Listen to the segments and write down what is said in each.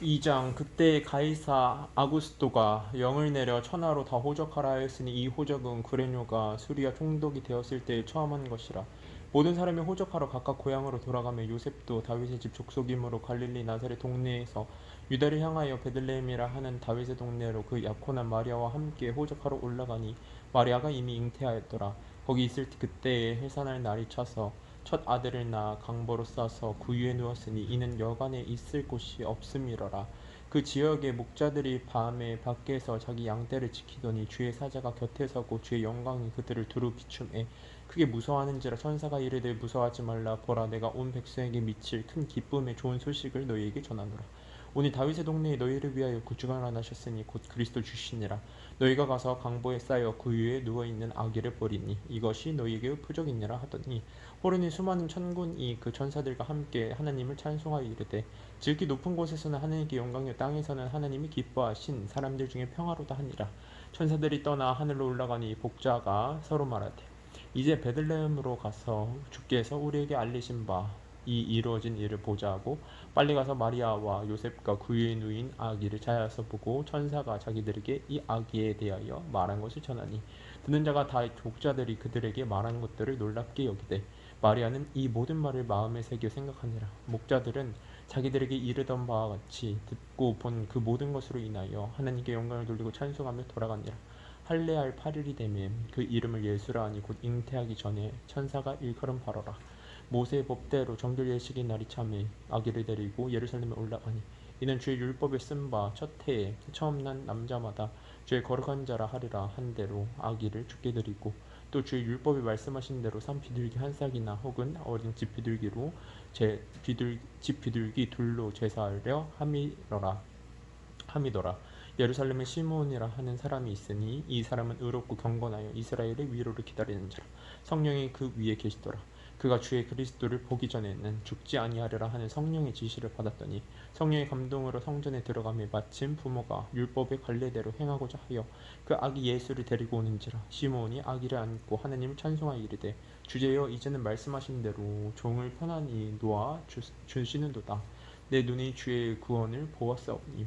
2장 그때 가이사 아구스토가 영을 내려 천하로 다 호적하라 하였으니 이 호적은 그레뇨가 수리아 총독이 되었을 때에 처음 한 것이라. 모든 사람이 호적하러 각각 고향으로 돌아가며 요셉도 다윗의 집 족속이므로 갈릴리 나사렛 동네에서 유다를 향하여 베들레헴이라 하는 다윗의 동네로 그 약혼한 마리아와 함께 호적하러 올라가니 마리아가 이미 잉태하였더라. 거기 있을 그때에 해산할 날이 차서 첫 아들을 낳아 강보로 싸서 구유에 누웠으니 이는 여간에 있을 곳이 없음이러라. 그 지역의 목자들이 밤에 밖에서 자기 양떼를 지키더니 주의 사자가 곁에 서고 주의 영광이 그들을 두루 비춤에 크게 무서워하는지라. 천사가 이르되 무서워하지 말라. 보라, 내가 온 백성에게 미칠 큰 기쁨의 좋은 소식을 너희에게 전하노라. 오늘 다윗의 동네에 너희를 위하여 구주가 나셨으니 곧 그리스도 주시니라. 너희가 가서 강보에 쌓여 구유에 누워있는 아기를 보리니 이것이 너희에게 표적이니라 하더니 호련히 수많은 천군이 그 천사들과 함께 하나님을 찬송하여 이르되 지극히 높은 곳에서는 하나님께 영광이요 땅에서는 하나님이 기뻐하신 사람들 중에 평화로다 하니라. 천사들이 떠나 하늘로 올라가니 복자가 서로 말하되 이제 베들레헴으로 가서 주께서 우리에게 알리신 바 이 이루어진 일을 보자 하고 빨리 가서 마리아와 요셉과 구유에 누인 아기를 자야서 보고 천사가 자기들에게 이 아기에 대하여 말한 것을 전하니 듣는 자가 다 독자들이 그들에게 말한 것들을 놀랍게 여기되 마리아는 이 모든 말을 마음에 새겨 생각하니라. 목자들은 자기들에게 이르던 바와 같이 듣고 본 그 모든 것으로 인하여 하나님께 영광을 돌리고 찬송하며 돌아가니라. 할례할 8일이 되매 그 이름을 예수라 하니 곧 잉태하기 전에 천사가 일컬은 바로라. 모세의 법대로 정결 예식의 날이 참에 아기를 데리고 예루살렘에 올라가니 이는 주의 율법에 쓴 바 첫 해에 처음 난 남자마다 주의 거룩한 자라 하리라 한 대로 아기를 죽게 드리고 또 주의 율법에 말씀하신 대로 산 비둘기 한 싹이나 혹은 어린 집 비둘기로 집 비둘기 둘로 제사하려 함이더라. 예루살렘에 시므온이라 하는 사람이 있으니 이 사람은 의롭고 경건하여 이스라엘의 위로를 기다리는 자라. 성령이 그 위에 계시더라. 그가 주의 그리스도를 보기 전에는 죽지 아니하리라 하는 성령의 지시를 받았더니 성령의 감동으로 성전에 들어가며 마침 부모가 율법의 관례대로 행하고자 하여 그 아기 예수를 데리고 오는지라. 시므온이 아기를 안고 하나님을 찬송하여 이르되 주제여 이제는 말씀하신 대로 종을 편안히 놓아 주시는도다. 내 눈이 주의 구원을 보았사오니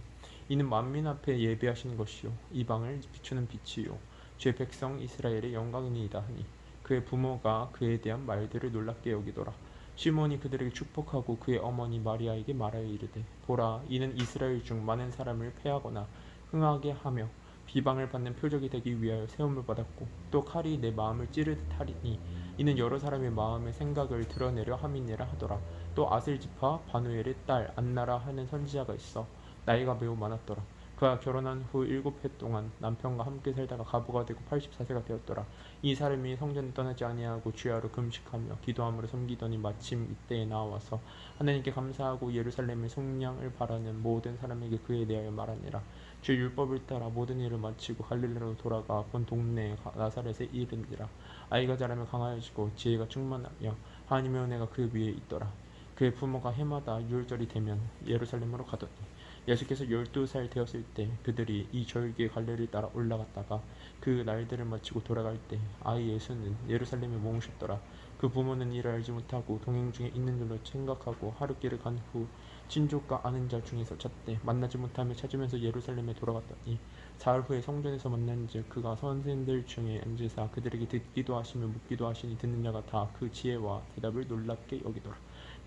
이는 만민 앞에 예비하신 것이요 이방을 비추는 빛이요 주의 백성 이스라엘의 영광이니이다 하니 그의 부모가 그에 대한 말들을 놀랍게 여기더라. 시몬이 그들에게 축복하고 그의 어머니 마리아에게 말하여 이르되 보라, 이는 이스라엘 중 많은 사람을 패하거나 흥하게 하며 비방을 받는 표적이 되기 위하여 세움을 받았고 또 칼이 내 마음을 찌르듯 하리니 이는 여러 사람의 마음의 생각을 드러내려 함이니라 하더라. 또 아셀 지파 바누엘의 딸 안나라 하는 선지자가 있어 나이가 매우 많았더라. 그가 결혼한 후 7해 동안 남편과 함께 살다가 가부가 되고 84세가 되었더라. 이 사람이 성전을 떠나지 아니하고 주야로 금식하며 기도함으로 섬기더니 마침 이때에 나와서 하나님께 감사하고 예루살렘의 속량을 바라는 모든 사람에게 그에 대하여 말하니라. 주의 율법을 따라 모든 일을 마치고 갈릴리로 돌아가 본 동네 나사렛에 이르니라. 아이가 자라며 강하여지고 지혜가 충만하며 하나님의 은혜가 그 위에 있더라. 그의 부모가 해마다 유월절이 되면 예루살렘으로 가더니 예수께서 12살 되었을 때 그들이 이 절기의 갈래를 따라 올라갔다가 그 날들을 마치고 돌아갈 때 아이 예수는 예루살렘에 머무셨더라. 그 부모는 이를 알지 못하고 동행 중에 있는 줄로 생각하고 하룻길을 간 후 친족과 아는 자 중에서 찾되 만나지 못하며 찾으면서 예루살렘에 돌아갔더니 사흘 후에 성전에서 만난즉 그가 선생들 중에 앉으사 그들에게 듣기도 하시며 묻기도 하시니 듣는 자가 다 그 지혜와 대답을 놀랍게 여기더라.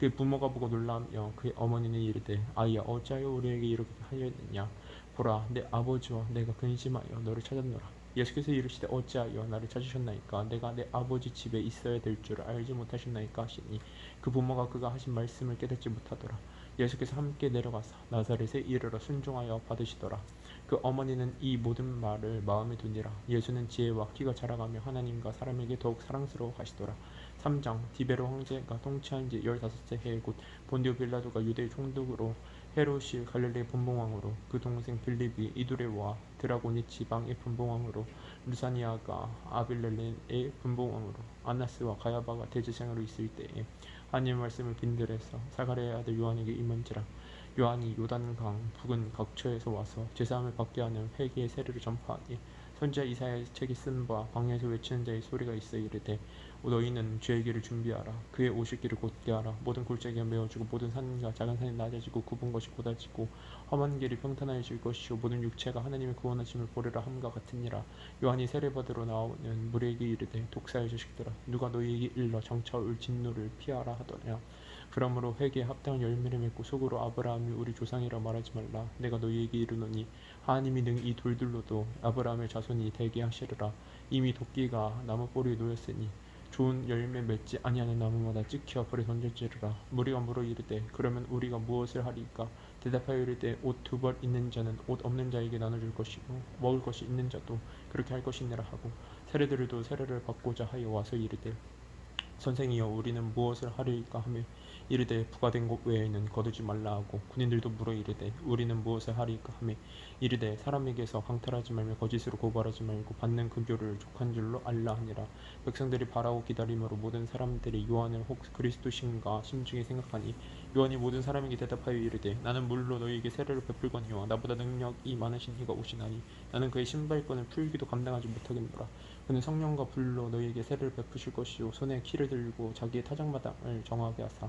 그 부모가 보고 놀라며 그의 어머니는 이르되 아이야 어찌하여 우리에게 이렇게 하였느냐. 보라, 내 아버지와 내가 근심하여 너를 찾았노라. 예수께서 이르시되 어찌하여 나를 찾으셨나이까. 내가 내 아버지 집에 있어야 될 줄 알지 못하셨나이까 하시니 그 부모가 그가 하신 말씀을 깨닫지 못하더라. 예수께서 함께 내려가사 나사렛에 이르러 순종하여 받으시더라. 그 어머니는 이 모든 말을 마음에 두니라. 예수는 지혜와 키가 자라가며 하나님과 사람에게 더욱 사랑스러워 하시더라. 3장 디베로 황제가 통치한 지 15째 해 곧 본디오 빌라도가 유대 총독으로 헤롯이 갈릴리 분봉왕으로 그 동생 빌립이 이두레와 드라고니 지방의 분봉왕으로 루사니아가 아빌렐레의 분봉왕으로 아나스와 가야바가 대제사장으로 있을 때에 하나님의 말씀을 빈들에서 사가랴의 아들 요한에게 임한지라. 요한이 요단강 북은 각처에서 와서 제사함을 받게 하는 회개의 세례를 전파하니 선지자 이사야의 책에 쓴 바 광야에서 외치는 자의 소리가 있어 이르되 너희는 주의 길을 준비하라. 그의 오실 길을 곧게 하라. 모든 골짜기가 메어지고 모든 산과 작은 산이 낮아지고 굽은 것이 곧아지고 험한 길이 평탄해질 것이요 모든 육체가 하나님의 구원하심을 보리라 함과 같으니라. 요한이 세례받으러 나오는 무리에게 이르되 독사의 자식들아 누가 너희에게 일러 장차 올 진노를 피하라 하더냐. 그러므로 회개에 합당한 열매를 맺고 속으로 아브라함이 우리 조상이라 말하지 말라. 내가 너희에게 이르노니 하나님이 능 이 돌들로도 아브라함의 자손이 되게 하시리라. 이미 도끼가 나무 뿌리에 놓였으니 좋은 열매 맺지 아니하는 나무마다 찍혀 불에 던질지리라. 무리가 물어 이르되 그러면 우리가 무엇을 하리이까. 대답하여 이르되 옷 두 벌 있는 자는 옷 없는 자에게 나눠줄 것이고 먹을 것이 있는 자도 그렇게 할 것이니라 하고 세례들도 세례를 받고자 하여 와서 이르되 선생이여 우리는 무엇을 하리이까 하며 이르되 부과된 것 외에는 거두지 말라 하고 군인들도 물어 이르되 우리는 무엇을 하리이까 하며 이르되 사람에게서 강탈하지 말며 거짓으로 고발하지 말고 받는 급료를 족한 줄로 알라 하니라. 백성들이 바라고 기다림으로 모든 사람들이 요한을 혹 그리스도신가 심중에 생각하니 요한이 모든 사람에게 대답하여 이르되 나는 물로 너희에게 세례를 베풀거니와 나보다 능력이 많으신 이가 오시나니 나는 그의 신발끈을 풀기도 감당하지 못하겠노라. 그는 성령과 불로 너희에게 세례를 베푸실 것이요 손에 키를 들고 자기의 타작마당을 정하게 하사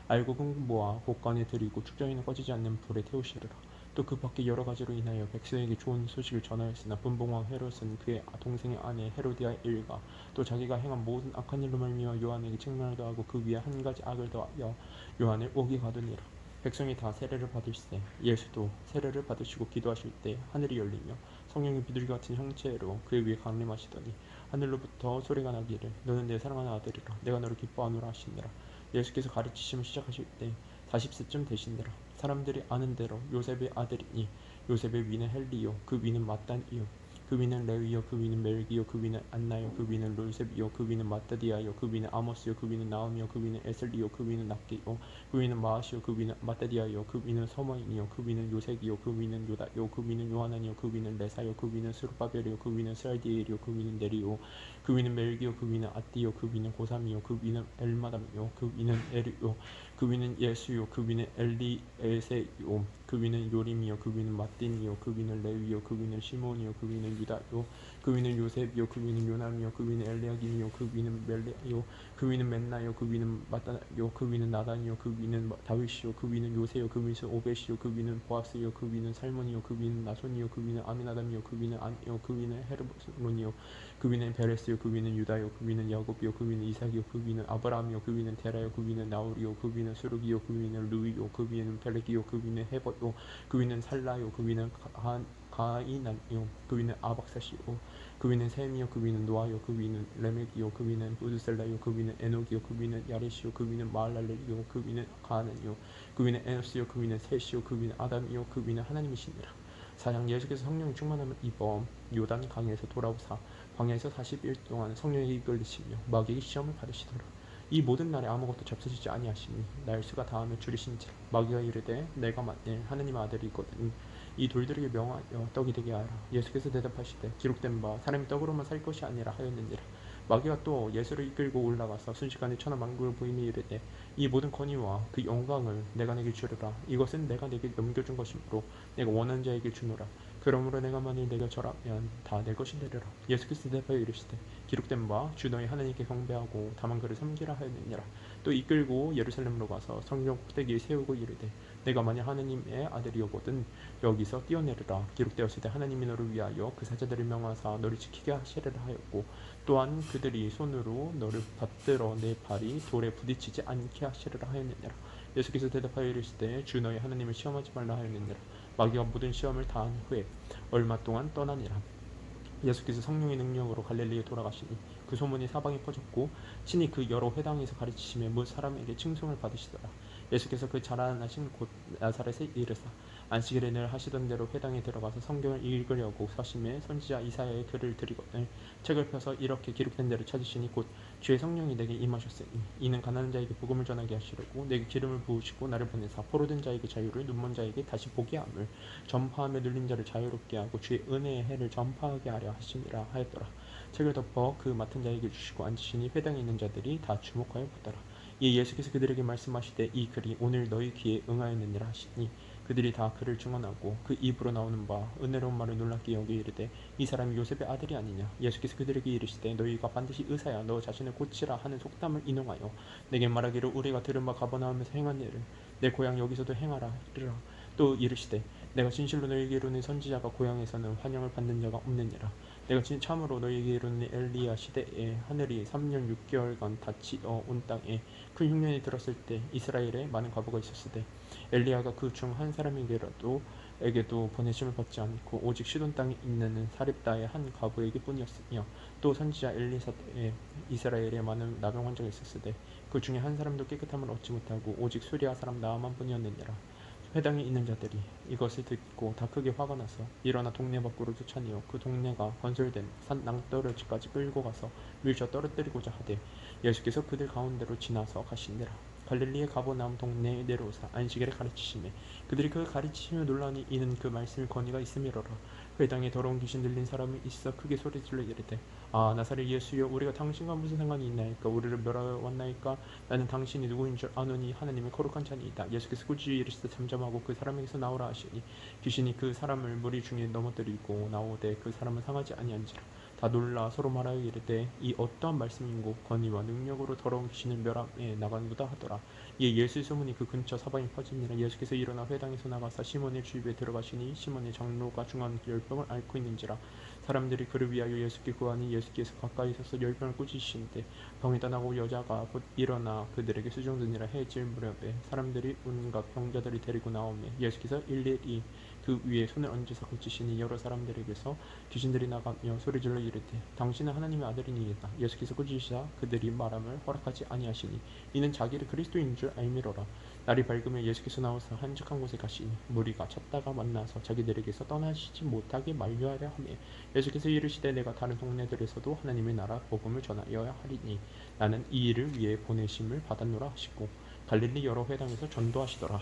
알고 흥모와 곳간에 들이고 축전에는 꺼지지 않는 불에 태우시리라. 또 그 밖에 여러 가지로 인하여 백성에게 좋은 소식을 전하였으나 분봉왕 헤롯은 그의 동생의 아내 헤로디아의 일과 또 자기가 행한 모든 악한 일로 말미암아 요한에게 책망을 더하고 그 위에 한 가지 악을 더하여 요한을 옥에 가두니라. 백성이 다 세례를 받을세 예수도 세례를 받으시고 기도하실 때 하늘이 열리며 성령이 비둘기 같은 형체로 그의 위에 강림하시더니 하늘로부터 소리가 나기를 너는 내 사랑하는 아들이라 내가 너를 기뻐하노라 하시니라. 예수께서 가르치심을 시작하실 때 40세쯤 되시니라. 사람들이 아는 대로 요셉의 아들이니 요셉의 위는 헬리요 그 위는 마단이요 그 위는 레위요 그 위는 멜기요 그 위는 안나요 그 위는 롤셉이요 그 위는 마따디아요 그 위는 아모스요 그 위는 나음이요 그 위는 에슬리요 그 위는 낫게요 그 위는 마아시요 그 위는 마따디아요 그 위는 서머인이요 그 위는 요색이요 그 위는 요다요 그 위는 요하나니요 그 위는 레사요 그 위는 스루바벨이요 그 위는 스알디엘이요 그 위는 네리요 그 위는 멜기요 그 위는 아띠요 그 위는 고삼이요 그 위는 엘마담이요 그 위는 에리요 그 위는 예수요 그 위는 엘리에세요 그 위는 요림이요 그 위는 마틴이요 그 위는 레위요 그 위는 시몬이요 그 위는 유다요 그 위는 요셉이요 그 위는 요남이요 그 위는 엘리야김이요 그 위는 멜레요 그 위는 맨나요 그 위는 마따나요 그 위는 나단이요 그 위는 다윗이요 그 위는 요세요 그 위는 오벳이요 그 위는 보아스요 그 위는 살몬이요 그 위는 나손이요 그 위는 아미나담이요 그 위는 안이요 그 위는 헤르몬이요 그 위는 베레스요 그 위는 유다요 그 위는 야곱이요 그 위는 이삭이요 그 위는 아브라함이요 그 위는 데라요 그 위는 나우리요 그 위는 수르기요 그 위는 루이요 그 위는 벨레기요 그 위는 헤버요 그 위는 살라요 그 위는 가이난이요 그 위는 아박사시요 그 위는 셈이요 그 위는 노아요 그 위는 레멕이요 그 위는 우드셀라요 그 위는 에녹이요 그 위는 야레시요 그 위는 마할랄렐이요 그 위는 가나니요 그 위는 에노스요 그 위는 셋이요 그 위는 아담이요 그 위는 하나님이시니라. 사장 예수께서 성령의 충만함을 입어 요단 강에서 돌아오사 광야에서 40일 동안 성령에게 이끌리시며 마귀에게 시험을 받으시더라. 이 모든 날에 아무것도 잡수시지 아니하시니 날수가 다하며 줄이신지라. 마귀가 이르되 내가 만일 하느님 아들이거든 이 돌들에게 명하여 떡이 되게 하라. 예수께서 대답하시되 기록된 바 사람이 떡으로만 살 것이 아니라 하였느니라. 마귀가 또 예수를 이끌고 올라가서 순식간에 천하 만국을 보이며 이르되 이 모든 권위와 그 영광을 내가 내게 주리라. 이것은 내가 내게 넘겨준 것이므로 내가 원하는 자에게 주노라. 그러므로 내가 만일 내가 절하면 다 내 것이 되리라. 예수께서 대답하여 이르시되 기록된 바 주 너희 하나님께 경배하고 다만 그를 섬기라 하였느니라. 또 이끌고 예루살렘으로 가서 성전 꼭대기에 세우고 이르되 내가 만일 하나님의 아들이오거든 여기서 뛰어내리라. 기록되었을 때 하나님이 너를 위하여 그 사자들을 명하사 너를 지키게 하시리라 하였고 또한 그들이 손으로 너를 받들어 내 발이 돌에 부딪히지 않게 하시리라 하였느니라. 예수께서 대답하여 이르시되 주 너희 하나님을 시험하지 말라 하였느니라. 마귀가 모든 시험을 다한 후에 얼마 동안 떠나니라. 예수께서 성령의 능력으로 갈릴리에 돌아가시니 그 소문이 사방에 퍼졌고 친히 그 여러 회당에서 가르치시며 무 사람에게 칭송을 받으시더라. 예수께서 그 자라나신 곳 나사렛에 이르사 안식일에 늘 하시던 대로 회당에 들어가서 성경을 읽으려고 서심해 선지자 이사야의 글을 드리거늘 책을 펴서 이렇게 기록된 대로 찾으시니 곧 주의 성령이 내게 임하셨으니 이는 가난한 자에게 복음을 전하게 하시려고 내게 기름을 부으시고 나를 보내사 포로된 자에게 자유를 눈먼 자에게 다시 보게 함을 전파하며 눌린 자를 자유롭게 하고 주의 은혜의 해를 전파하게 하려 하시니라 하였더라. 책을 덮어 그 맡은 자에게 주시고 앉으시니 회당에 있는 자들이 다 주목하여 보더라. 이에 예수께서 그들에게 말씀하시되 이 글이 오늘 너희 귀에 응하였느니라 하시니 그들이 다 그를 증언하고 그 입으로 나오는 바 은혜로운 말을 놀랍게 여겨 이르되 이 사람이 요셉의 아들이 아니냐. 예수께서 그들에게 이르시되 너희가 반드시 의사야 너 자신을 고치라 하는 속담을 인용하여 내게 말하기를 우리가 들은 바 가버나움에서 행한 일을 내 고향 여기서도 행하라 이르라. 또 이르시되 내가 진실로 너희에게 이르노니 선지자가 고향에서는 환영을 받는 자가 없느니라. 내가 참으로 너희에게 이르노니 엘리야 시대에 하늘이 3년 6개월간 닫히어 온 땅에 큰 흉년이 들었을 때 이스라엘에 많은 과부가 있었을 때 엘리야가 그 중 한 사람에게라도 에게도 보내심을 받지 않고 오직 시돈 땅에 있는 사렙다의 한 과부에게 뿐이었으며 또 선지자 엘리사 때에 이스라엘에 많은 나병 환자가 있었을 때 그 중에 한 사람도 깨끗함을 얻지 못하고 오직 수리아 사람 나아만 뿐이었느니라. 회당에 있는 자들이 이것을 듣고 다 크게 화가 나서 일어나 동네 밖으로 쫓아내어 그 동네가 건설된 산 낭떠러지까지 끌고 가서 밀쳐 떨어뜨리고자 하되 예수께서 그들 가운데로 지나서 가시니라. 갈릴리의 가버나움 동네에 내려오사 안식일에 가르치시매 그들이 그 가르치시며 놀라니 이는 그 말씀이 권위가 있음이로라. 회당에 더러운 귀신 들린 사람이 있어 크게 소리질러 이르되 아 나사렛 예수여 우리가 당신과 무슨 상관이 있나이까. 우리를 멸하러 왔나이까. 나는 당신이 누구인 줄 아노니 하나님의 거룩한 자니이다. 예수께서 굳이 이르시되 잠잠하고 그 사람에게서 나오라 하시니 귀신이 그 사람을 무리 중에 넘어뜨리고 나오되 그 사람은 상하지 아니한지라. 다 놀라 서로 말하여 이르되 이 어떠한 말씀인고 권위와 능력으로 더러운 귀신을 멸하에 나가는도다 하더라. 이에 예수의 소문이 그 근처 사방에 퍼지니라. 예수께서 일어나 회당에서 나가사 시몬의 주입에 들어가시니 시몬의 장로가 중한 10병을 앓고 있는지라. 사람들이 그를 위하여 예수께 구하니 예수께서 가까이 서서 10병을 꾸짖으시는데 병이 떠나고 여자가 곧 일어나 그들에게 수종드니라. 해질 무렵에 사람들이 온갖 병자들이 데리고 나오매 예수께서 일일이 그 위에 손을 얹으사 고치시니 여러 사람들에게서 귀신들이 나가며 소리질러 이르되 당신은 하나님의 아들이니이다. 예수께서 꾸짖으시사 그들이 말함을 허락하지 아니하시니 이는 자기를 그리스도인 줄 알미로라. 날이 밝으면 예수께서 나와서 한적한 곳에 가시니 무리가 찾다가 만나서 자기들에게서 떠나시지 못하게 만류하려 하매 예수께서 이르시되 내가 다른 동네들에서도 하나님의 나라 복음을 전하여야 하리니 나는 이 일을 위해 보내심을 받았노라 하시고 갈릴리 여러 회당에서 전도하시더라.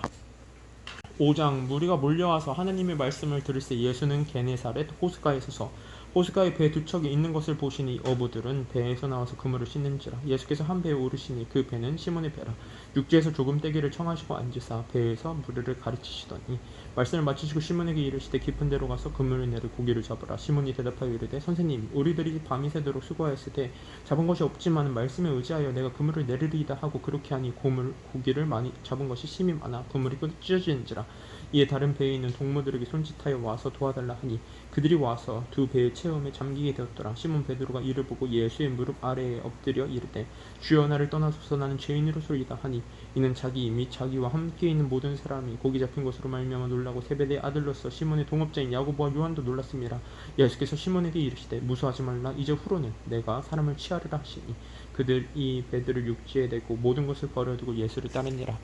5장 무리가 몰려와서 하나님의 말씀을 들을새 예수는 게네사렛 호숫가에 서서 호숫가에 배 두 척이 있는 것을 보시니 어부들은 배에서 나와서 그물을 씻는지라. 예수께서 한 배에 오르시니 그 배는 시몬의 배라. 육지에서 조금 떼기를 청하시고 앉으사 배에서 무리를 가르치시더니 말씀을 마치시고 시몬에게 이르시되 깊은 데로 가서 그물을 내려 고기를 잡으라. 시몬이 대답하여 이르되 선생님 우리들이 밤이 새도록 수고하였을 때 잡은 것이 없지만 말씀에 의지하여 내가 그물을 내리리이다 하고 그렇게 하니 고기를 많이 잡은 것이 심히 많아 그물이 찢어지는지라. 이에 다른 배에 있는 동무들에게 손짓하여 와서 도와달라 하니 그들이 와서 두 배의 체험에 잠기게 되었더라. 시몬 베드로가 이를 보고 예수의 무릎 아래에 엎드려 이르되 주여 나를 떠나소서 나는 죄인으로소이다 하니 이는 자기 및 자기와 함께 있는 모든 사람이 고기 잡힌 것으로 말미암아 놀라고 세베대의 아들로서 시몬의 동업자인 야고보와 요한도 놀랐습니다. 예수께서 시몬에게 이르시되 무수하지 말라. 이제 후로는 내가 사람을 취하리라 하시니 그들이 배들을 육지에 대고 모든 것을 버려두고 예수를 따르니라.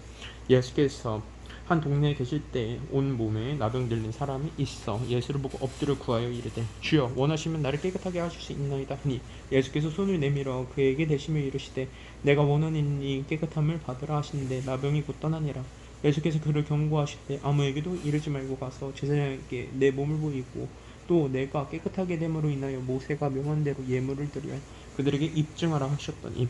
예수께서 한 동네에 계실 때 온 몸에 나병 들린 사람이 있어 예수를 보고 엎드려 구하여 이르되 주여 원하시면 나를 깨끗하게 하실 수 있나이다 하니 예수께서 손을 내밀어 그에게 대시며 이르시되 내가 원하노니 깨끗함을 받으라 하시는데 나병이 곧 떠나니라. 예수께서 그를 경고하시되 아무에게도 이르지 말고 가서 제사장에게 내 몸을 보이고 또 내가 깨끗하게 됨으로 인하여 모세가 명한 대로 예물을 드려 그들에게 입증하라 하셨더니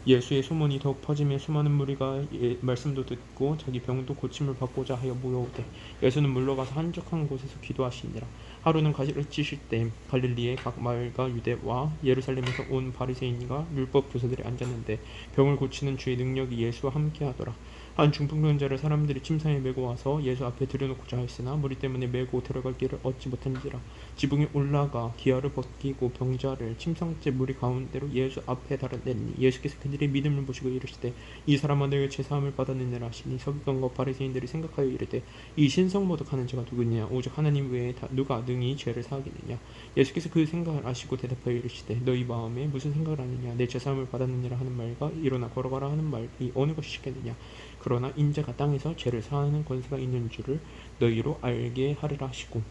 예수의 소문이 더욱 퍼지며 수많은 무리가 말씀도 듣고 자기 병도 고침을 받고자 하여 모여오되 예수는 물러가서 한적한 곳에서 기도하시니라. 하루는 가르치실 때 갈릴리의 각 마을과 유대와 예루살렘에서 온 바리새인과 율법 교사들이 앉았는데 병을 고치는 주의 능력이 예수와 함께하더라. 한 중풍병자를 사람들이 침상에 메고 와서 예수 앞에 들여놓고자 하였으나 무리 때문에 메고 들어갈 길을 얻지 못한지라. 지붕에 올라가 기아를 벗기고 병자를 침상째 무리 가운데로 예수 앞에 달아내니 예수께서 그들의 믿음을 보시고 이르시되 이 사람아 너희가 죄사함을 받았느니라 하시니 서기관과 바리새인들이 생각하여 이르되 이 신성모독하는 자가 누구냐 오직 하나님 외에 누가 능히 죄를 사하겠느냐. 예수께서 그 생각을 아시고 대답하여 이르시되 너희 마음에 무슨 생각을 하느냐 내 죄사함을 받았느니라 하는 말과 일어나 걸어가라 하는 말이 어느 것이 쉽겠느냐. 그러나 인자가 땅에서 죄를 사하는 권세가 있는 줄을 너희로 알게 하리라 하시고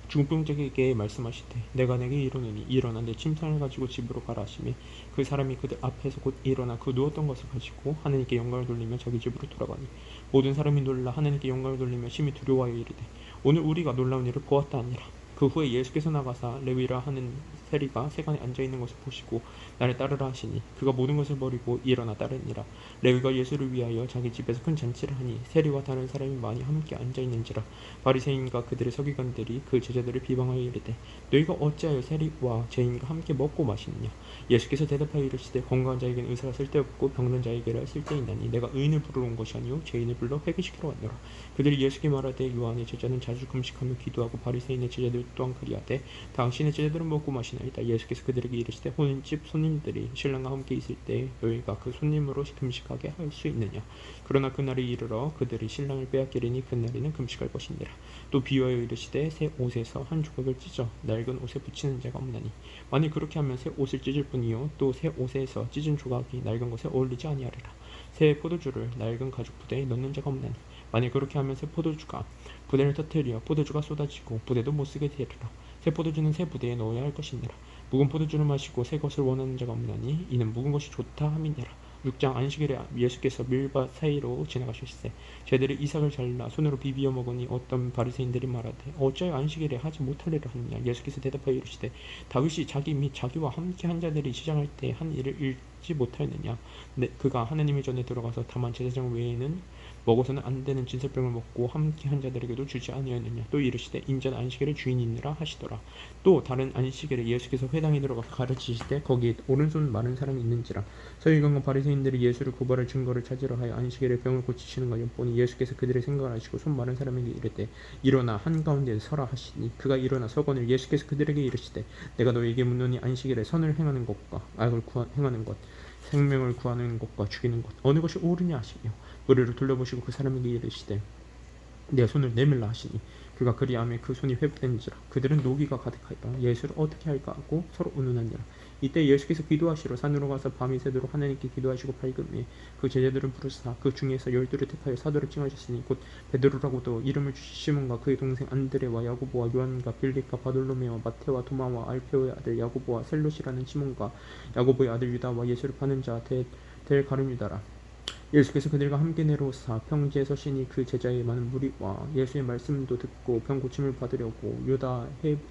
중풍자에게 말씀하시되 내가 내게 이르노니 일어나 내 침상을 가지고 집으로 가라 하시매 그 사람이 그들 앞에서 곧 일어나 그 누웠던 것을 가지고 하나님께 영광을 돌리며 자기 집으로 돌아가니 모든 사람이 놀라 하나님께 영광을 돌리며 심히 두려워하여 이르되 오늘 우리가 놀라운 일을 보았다 하니라. 그 후에 예수께서 나가사 레위라 하는 세리가 세간에 앉아있는 것을 보시고 나를 따르라 하시니 그가 모든 것을 버리고 일어나 따르니라. 레위가 예수를 위하여 자기 집에서 큰 잔치를 하니 세리와 다른 사람이 많이 함께 앉아있는지라. 바리새인과 그들의 서기관들이 그 제자들을 비방하여 이르되 너희가 어찌하여 세리와 죄인과 함께 먹고 마시느냐. 예수께서 대답하여 이르시되 건강한 자에게는 의사가 쓸데없고 병든 자에게라 쓸데있나니 내가 의인을 부르러 온 것이 아니요 죄인을 불러 회개시키러 왔노라. 그들이 예수께 말하되 요한의 제자는 자주 금식하며 기도하고 바리새인의 제자들 또한 그리하되 당신의 제자들은 먹고 마시나이다. 예수께서 그들에게 이르시되 혼인집 손님들이 신랑과 함께 있을 때 너희가 그 손님으로 금식하게 할 수 있느냐. 그러나 그날이 이르러 그들이 신랑을 빼앗기리니 그날에는 금식할 것이니라. 또 비유하여 이르시되 새 옷에서 한 조각을 찢어 낡은 옷에 붙이는 자가 없나니 만일 그렇게 하면 새 옷을 찢을 뿐이요 또 새 옷에서 찢은 조각이 낡은 것에 어울리지 아니하리라. 새 포도주를 낡은 가죽 부대에 넣는 자가 없나니 만일 그렇게 하면 새 포도주가 부대를 터뜨려 포도주가 쏟아지고 부대도 못쓰게 되리라. 새 포도주는 새 부대에 넣어야 할 것이니라. 묵은 포도주를 마시고 새 것을 원하는 자가 없나니 이는 묵은 것이 좋다 함이니라. 6장 안식일에 예수께서 밀밭 사이로 지나가실세 저희들이 이삭을 잘라 손으로 비비어 먹으니 어떤 바리새인들이 말하되 어찌하여 안식일에 하지 못할 일을 하느냐. 예수께서 대답하여 이르시되 다윗이 자기 및 자기와 함께 한 자들이 시장할 때 한 일을 읽지 못하였느냐. 그가 하나님의 전에 들어가서 다만 제사장 외에는 먹어서는 안 되는 진설병을 먹고 함께 한 자들에게도 주지 아니하였느냐. 또 이르시되 인자는 안식일의 주인이니라 하시더라. 또 다른 안식일에 예수께서 회당에 들어가서 가르치실 때 거기에 오른손 마른 사람이 있는지라. 서기관과 바리새인들이 예수를 고발할 증거를 찾으러 하여 안식일에 병을 고치시는가 엿보니 예수께서 그들의 생각을 아시고 손 마른 사람에게 이르되 일어나 한가운데 서라 하시니 그가 일어나 서거늘 예수께서 그들에게 이르시되 내가 너희에게 묻노니 안식일에 선을 행하는 것과 악을 행하는 것 생명을 구하는 것과 죽이는 것 어느 것이 옳으냐 하시며 머리를 돌려보시고 그 사람에게 이르시되 내 손을 내밀라 하시니 그가 그리하며 그 손이 회복된지라. 그들은 노기가 가득하여 예수를 어떻게 할까 하고 서로 의논하니라. 이때 예수께서 기도하시러 산으로 가서 밤이 새도록 하나님께 기도하시고 밝음에 그 제자들은 부르시사 그 중에서 12를 택하여 사도를 칭하셨으니 곧 베드로라고도 이름을 주신 시몬과 그의 동생 안드레와 야고보와 요한과 빌립과 바돌로메와 마테와 도마와 알페오의 아들 야고보와 셀롯이라는 시몬과 야고보의 아들 유다와 예수를 파는 자 될 가룟유다라. 예수께서 그들과 함께 내려오사 평지에 서시니 그 제자의 많은 무리와 예수의 말씀도 듣고 병 고침을 받으려고 유다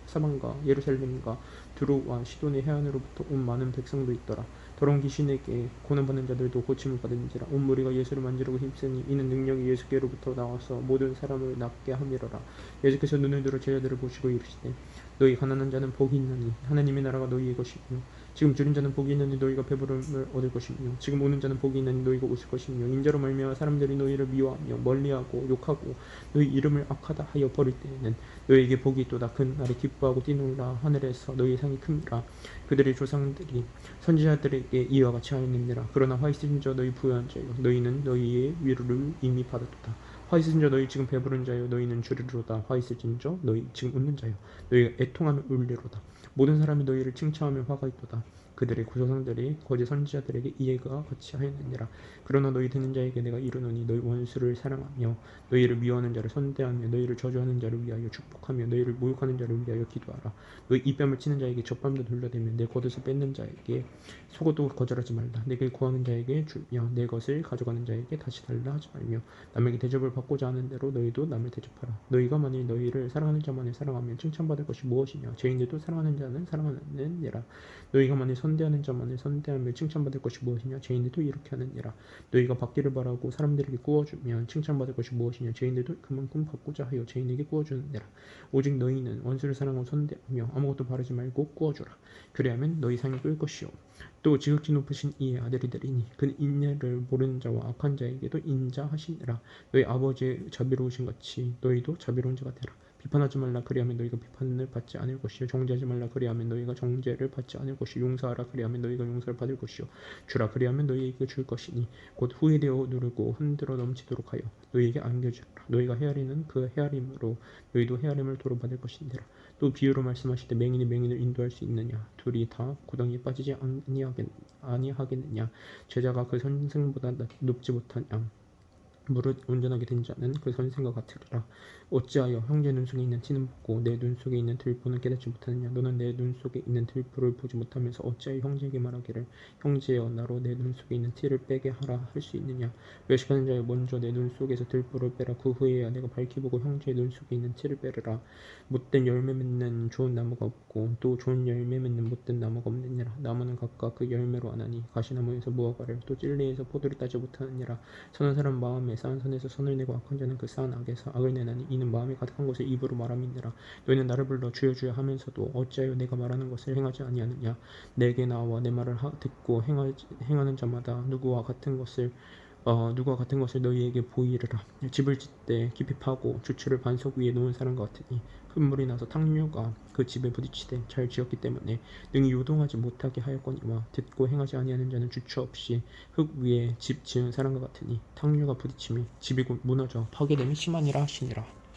사방과 예루살렘과 두로와 시돈의 해안으로부터 온 많은 백성도 있더라. 더러운 귀신에게 고난받는 자들도 고침을 받은지라. 온 무리가 예수를 만지려고 힘쓰니 이는 능력이 예수께로부터 나와서 모든 사람을 낫게 함이로라. 예수께서 눈을 들어 제자들을 보시고 이르시되 너희 가난한 자는 복이 있나니 하나님의 나라가 너희의 것이며 지금 줄인 자는 복이 있나니 너희가 배부름을 얻을 것이며 지금 오는 자는 복이 있나니 너희가 웃을 것이며 인자로 말미암아 사람들이 너희를 미워하며 멀리하고 욕하고 너희 이름을 악하다 하여 버릴 때에는 너희에게 복이 있도다. 그 날에 기뻐하고 뛰놀라 하늘에서 너희의 상이 큽니다. 그들의 조상들이 선지자들에게 이와 같이 하였느니라. 그러나 화 있으신 자 너희 부유한 자여 너희는 너희의 위로를 이미 받았도다. 화 있으신 자 너희 지금 배부른 자여 너희는 주리로다. 화 있으신 자 너희 지금 웃는 자여 너희가 애통하며 울리로다. 모든 사람이 너희를 칭찬하며 화가 있도다. 그들의 조상들이 거짓 선지자들에게 이해가 같이 하였느니라. 그러나 너희 듣는 자에게 내가 이르노니 너희 원수를 사랑하며 너희를 미워하는 자를 선대하며 너희를 저주하는 자를 위하여 축복하며 너희를 모욕하는 자를 위하여 기도하라. 너희 입뺨을 치는 자에게 젖밤도 돌려대며 내 겉옷을 뺏는 자에게 속옷도 거절하지 말라. 내게 구하는 자에게 주며 내 것을 가져가는 자에게 다시 달라 하지 말며 남에게 대접을 받고자 하는 대로 너희도 남을 대접하라. 너희가 만일 너희를 사랑하는 자만을 사랑하면 칭찬받을 것이 무엇이냐. 죄인들도 사랑하는 자는 사랑하느니라. 너희가 만일 선대하는 자만을 선대하며 칭찬받을 것이 무엇이냐. 죄인들도 이렇게 하느니라. 너희가 받기를 바라고 사람들에게 구워주면 칭찬받을 것이 무엇이냐. 죄인들도 그만큼 받고자 하여 죄인에게 구워주느니라. 오직 너희는 원수를 사랑하고 선대하며 아무것도 바르지 말고 구워주라. 그리하면 너희 상이 끓 것이요 또 지극히 높으신 이의 아들이 되리니 그는 인내를 모르는 자와 악한 자에게도 인자하시니라. 너희 아버지의 자비로우신 같이 너희도 자비로운 자가 되라. 비판하지 말라. 그리하면 너희가 비판을 받지 않을 것이요 정죄하지 말라. 그리하면 너희가 정죄를 받지 않을 것이요 용서하라. 그리하면 너희가 용서를 받을 것이요 주라. 그리하면 너희에게 줄 것이니 곧 후회되어 누르고 흔들어 넘치도록 하여 너희에게 안겨주라. 너희가 헤아리는 그 헤아림으로 너희도 헤아림을 도로 받을 것이니라. 또 비유로 말씀하실 때 맹인이 맹인을 인도할 수 있느냐. 둘이 다 구덩이에 빠지지 아니하겠느냐. 제자가 그 선생보다 높지 못하냐. 무릇 온전하게 된 자는 그 선생과 같으리라. 어찌하여 형제 눈 속에 있는 티는 보고 내 눈 속에 있는 들보는 깨닫지 못하느냐. 너는 내 눈 속에 있는 들보를 보지 못하면서 어찌하여 형제에게 말하기를 형제여 나로 내 눈 속에 있는 티를 빼게 하라 할 수 있느냐. 외식하는 자여 먼저 내 눈 속에서 들보를 빼라. 그 후에야 내가 밝히 보고 형제의 눈 속에 있는 티를 빼르라. 못된 열매 맺는 좋은 나무가 없고 또 좋은 열매 맺는 못된 나무가 없느니라. 나무는 각각 그 열매로 아나니 가시나무에서 무화과를 또 찔레에서 포도를 따지 못하느니라. 선한 사람 마음에 쌓은 선에서 선을 내고 악한 자는 그 쌓은 악에서 악을 내나니 이는 마음에 가득한 것을 입으로 말함이니라. 너희는 나를 불러 주여 주여 하면서도 어찌하여 내가 말하는 것을 행하지 아니하느냐. 내게 나와 내 말을 듣고 행하는 자마다 누구와 같은 것을 너희에게 보이리라. 집을 짓되 깊이 파고 주추를 반석 위에 놓은 사람과 같으니 큰 물이 나서 탕류가 그 집에 부딪히되 잘 지었기 때문에 능히 요동하지 못하게 하였거니와 듣고 행하지 아니하는 자는 주추 없이 흙 위에 집 지은 사람과 같으니 탕류가 부딪힘에 집이 곧 무너져 파괴됨이 심하니라 하시니라.